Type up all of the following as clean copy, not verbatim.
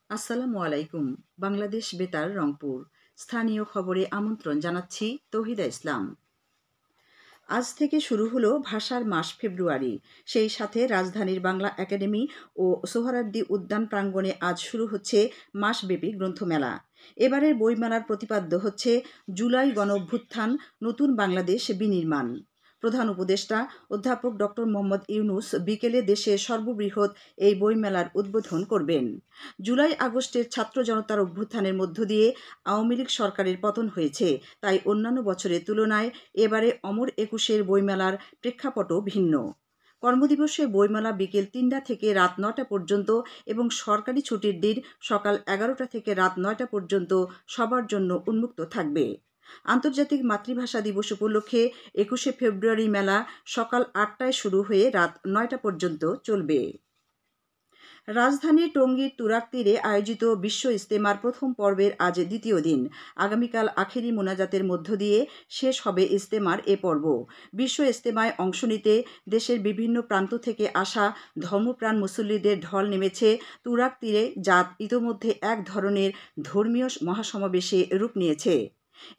আসসালামু আলাইকুম। বাংলাদেশ বেতার রংপুর স্থানীয় খবরে আমন্ত্রণ জানাচ্ছি তৌহিদা ইসলাম। আজ থেকে শুরু হলো ভাষার মাস ফেব্রুয়ারি। সেই সাথে রাজধানীর বাংলা একাডেমি ও সোহরাওয়ার্দী উদ্যান প্রাঙ্গণে আজ শুরু হচ্ছে মাসব্যাপী গ্রন্থমেলা। এবারের বইমেলার প্রতিপাদ্য হচ্ছে জুলাই গণঅভ্যুত্থান, নতুন বাংলাদেশ বিনির্মাণ। প্রধান উপদেষ্টা অধ্যাপক ডক্টর মোহাম্মদ ইউনূস বিকেলে দেশের সর্ববৃহৎ এই বইমেলার উদ্বোধন করবেন। জুলাই আগস্টের ছাত্র জনতার অভ্যুত্থানের মধ্য দিয়ে আওয়ামী লীগ সরকারের পতন হয়েছে, তাই অন্যান্য বছরের তুলনায় এবারে অমর একুশের বইমেলার প্রেক্ষাপটও ভিন্ন। কর্মদিবসে বইমেলা বিকেল ৩টা থেকে রাত ৯টা পর্যন্ত এবং সরকারি ছুটির দিন সকাল ১১টা থেকে রাত ৯টা পর্যন্ত সবার জন্য উন্মুক্ত থাকবে। আন্তর্জাতিক মাতৃভাষা দিবস উপলক্ষে ২১শে ফেব্রুয়ারি মেলা সকাল ৮টায় শুরু হয়ে রাত ৯টা পর্যন্ত চলবে। রাজধানীর টঙ্গীর তুরাগ তীরে আয়োজিত বিশ্ব ইজতেমার প্রথম পর্বের আজ দ্বিতীয় দিন। আগামীকাল আখেরি মোনাজাতের মধ্য দিয়ে শেষ হবে ইজতেমার এ পর্ব। বিশ্ব ইজতেমায় অংশ নিতে দেশের বিভিন্ন প্রান্ত থেকে আসা ধর্মপ্রাণ মুসল্লিদের ঢল নেমেছে তুরাগ তীরে, যা ইতোমধ্যে এক ধরনের ধর্মীয় মহাসমাবেশে রূপ নিয়েছে।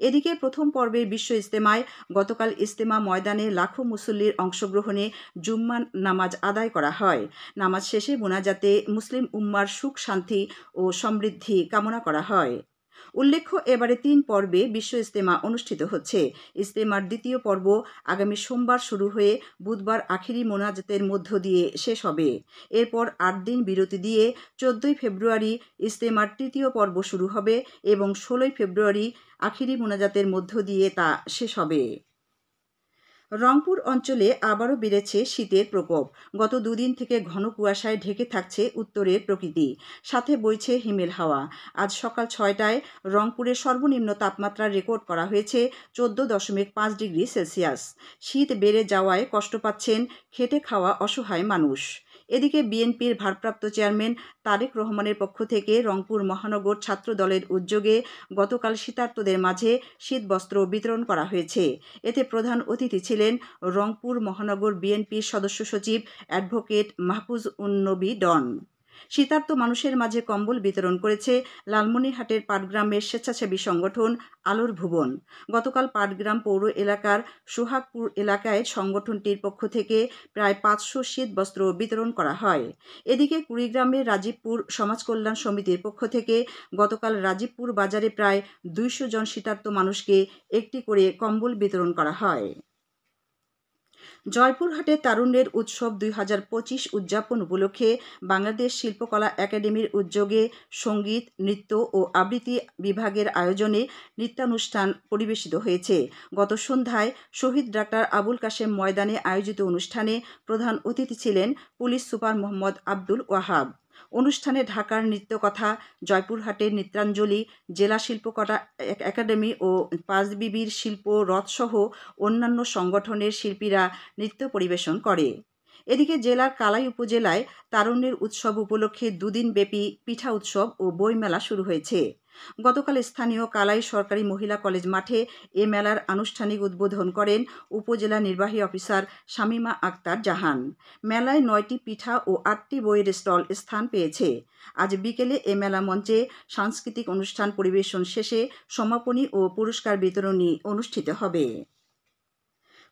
এদিকে প্রথম পর্বের বিশ্ব ইজতেমায় গতকাল ইজতেমা ময়দানে লাখো মুসল্লির অংশগ্রহণে জুম্মা নামাজ আদায় করা হয়। নামাজ শেষে মোনাজাতে মুসলিম উম্মার সুখ, শান্তি ও সমৃদ্ধি কামনা করা হয়। উল্লেখ্য, এবারে ৩ পর্বে বিশ্ব ইজতেমা অনুষ্ঠিত হচ্ছে। ইজতেমার দ্বিতীয় পর্ব আগামী সোমবার শুরু হয়ে বুধবার আখেরি মোনাজাতের মধ্য দিয়ে শেষ হবে। এরপর ৮ দিন বিরতি দিয়ে ১৪ই ফেব্রুয়ারি ইজতেমার তৃতীয় পর্ব শুরু হবে এবং ১৬ই ফেব্রুয়ারি আখেরি মোনাজাতের মধ্য দিয়ে তা শেষ হবে। রংপুর অঞ্চলে আবারও বেড়েছে শীতের প্রকোপ। গত দুদিন থেকে ঘন কুয়াশায় ঢেকে থাকছে উত্তরের প্রকৃতি, সাথে বইছে হিমেল হাওয়া। আজ সকাল ৬টায় রংপুরের সর্বনিম্ন তাপমাত্রা রেকর্ড করা হয়েছে ১৪.৫ ডিগ্রি সেলসিয়াস। শীত বেড়ে যাওয়ায় কষ্ট পাচ্ছেন খেটে খাওয়া অসহায় মানুষ। এদিকে বিএনপির ভারপ্রাপ্ত চেয়ারম্যান তারেক রহমানের পক্ষ থেকে রংপুর মহানগর ছাত্র দলের উদ্যোগে গতকাল শীতার্তদের মাঝে শীতবস্ত্র বিতরণ করা হয়েছে। এতে প্রধান অতিথি ছিলেন রংপুর মহানগর বিএনপির সদস্য সচিব অ্যাডভোকেট মাহফুজ উন নবী ডন। শীতার্ত মানুষের মাঝে কম্বল বিতরণ করেছে লালমনিরহাটের পাটগ্রামের স্বেচ্ছাসেবী সংগঠন আলোর ভুবন। গতকাল পাটগ্রাম পৌর এলাকার সোহাগপুর এলাকায় সংগঠনটির পক্ষ থেকে প্রায় ৫০০ শীতবস্ত্র বিতরণ করা হয়। এদিকে কুড়িগ্রামের রাজীবপুর সমাজকল্যাণ সমিতির পক্ষ থেকে গতকাল রাজীবপুর বাজারে প্রায় ২০০ জন শীতার্ত মানুষকে একটি করে কম্বল বিতরণ করা হয়। জয়পুরহাটে তারুণ্যের উৎসব ২০২৫ উদযাপন উপলক্ষে বাংলাদেশ শিল্পকলা একাডেমির উদ্যোগে সঙ্গীত, নৃত্য ও আবৃত্তি বিভাগের আয়োজনে নৃত্যানুষ্ঠান পরিবেশিত হয়েছে। গত সন্ধ্যায় শহীদ ডাক্তার আবুল কাশেম ময়দানে আয়োজিত অনুষ্ঠানে প্রধান অতিথি ছিলেন পুলিশ সুপার মোহাম্মদ আব্দুল ওয়াহাব। অনুষ্ঠানে ঢাকার নৃত্যকথা, জয়পুরহাটের নৃত্যাঞ্জলি, জেলা শিল্পকলা একাডেমি ও পাঁচবিবির শিল্প রথসহ অন্যান্য সংগঠনের শিল্পীরা নৃত্য পরিবেশন করে। এদিকে জেলার কালাই উপজেলায় তারুণ্যের উৎসব উপলক্ষে দুদিনব্যাপী পিঠা উৎসব ও বইমেলা শুরু হয়েছে। গতকাল স্থানীয় কালাই সরকারি মহিলা কলেজ মাঠে এ মেলার আনুষ্ঠানিক উদ্বোধন করেন উপজেলা নির্বাহী অফিসার শামীমা আক্তার জাহান। মেলায় ৯টি পিঠা ও ৮টি বইয়ের স্টল স্থান পেয়েছে। আজ বিকেলে এ মেলা মঞ্চে সাংস্কৃতিক অনুষ্ঠান পরিবেশন শেষে সমাপনী ও পুরস্কার বিতরণী অনুষ্ঠিত হবে।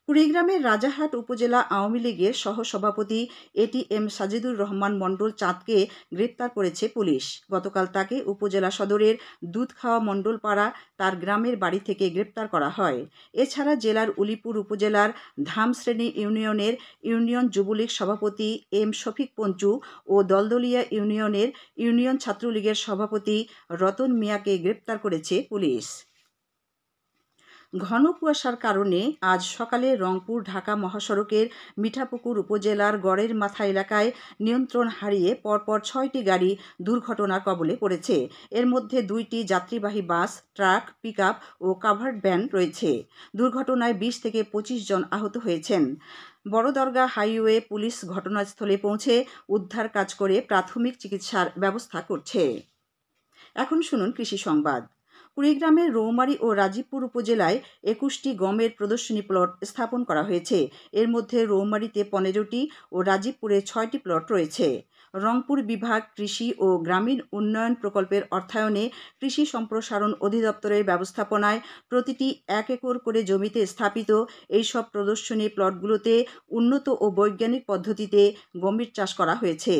কুড়িগ্রামের রাজারহাট উপজেলা আওয়ামী লীগের সহসভাপতি এটিএম সাজিদুর রহমান মণ্ডল চাঁদকে গ্রেপ্তার করেছে পুলিশ। গতকাল তাকে উপজেলা সদরের দুধখাওয়া মণ্ডলপাড়া তার গ্রামের বাড়ি থেকে গ্রেপ্তার করা হয়। এছাড়া জেলার উলিপুর উপজেলার ধামশ্রেণী ইউনিয়নের ইউনিয়ন যুবলীগ সভাপতি এম শফিক পঞ্চু ও দলদলিয়া ইউনিয়নের ইউনিয়ন ছাত্রলীগের সভাপতি রতন মিয়াকে গ্রেপ্তার করেছে পুলিশ। ঘন কুয়াশার কারণে আজ সকালে রংপুর ঢাকা মহাসড়কের মিঠাপুকুর উপজেলার গড়ের মাথা এলাকায় নিয়ন্ত্রণ হারিয়ে পরপর ৬টি গাড়ি দুর্ঘটনার কবলে পড়েছে। এর মধ্যে ২টি যাত্রীবাহী বাস, ট্রাক, পিকআপ ও কাভার্ড ভ্যান রয়েছে। দুর্ঘটনায় ২০ থেকে ২৫ জন আহত হয়েছেন। বড়দরগা হাইওয়ে পুলিশ ঘটনাস্থলে পৌঁছে উদ্ধার কাজ করে প্রাথমিক চিকিৎসার ব্যবস্থা করছে। এখন শুনুন কৃষি সংবাদ। কুড়িগ্রামের রৌমারী ও রাজীবপুর উপজেলায় ২১টি গমের প্রদর্শনী প্লট স্থাপন করা হয়েছে। এর মধ্যে রৌমারীতে ১৫টি ও রাজীবপুরে ৬টি প্লট রয়েছে। রংপুর বিভাগ কৃষি ও গ্রামীণ উন্নয়ন প্রকল্পের অর্থায়নে কৃষি সম্প্রসারণ অধিদপ্তরের ব্যবস্থাপনায় প্রতিটি 1 একর করে জমিতে স্থাপিত এইসব প্রদর্শনী প্লটগুলোতে উন্নত ও বৈজ্ঞানিক পদ্ধতিতে গমের চাষ করা হয়েছে।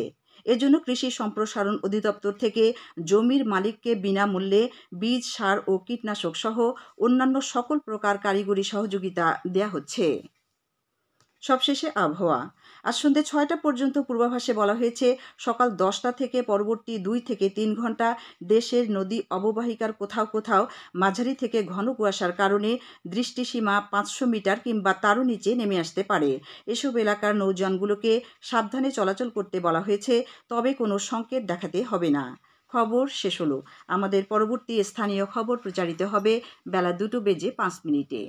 এজন্য কৃষি সম্প্রসারণ অধিদপ্তর থেকে জমির মালিককে বিনামূল্যে বীজ, সার ও কীটনাশক সহ অন্যান্য সকল প্রকার কারিগরি সহযোগিতা দেয়া হচ্ছে। সবশেষে আবহাওয়া। আজ সন্ধ্যে 6টা পর্যন্ত পূর্বাভাসে বলা হয়েছে সকাল 10টা থেকে পরবর্তী 2 থেকে 3 ঘন্টা দেশের নদী অববাহিকার কোথাও কোথাও মাঝারি থেকে ঘন কুয়াশার কারণে দৃষ্টিসীমা 500 মিটার কিংবা তারও নিচে নেমে আসতে পারে। এসব এলাকার নৌযানগুলোকে সাবধানে চলাচল করতে বলা হয়েছে, তবে কোনো সংকেত দেখাতে হবে না। খবর শেষ হলো। আমাদের পরবর্তী স্থানীয় খবর প্রচারিত হবে বেলা 2:05 মিনিটে।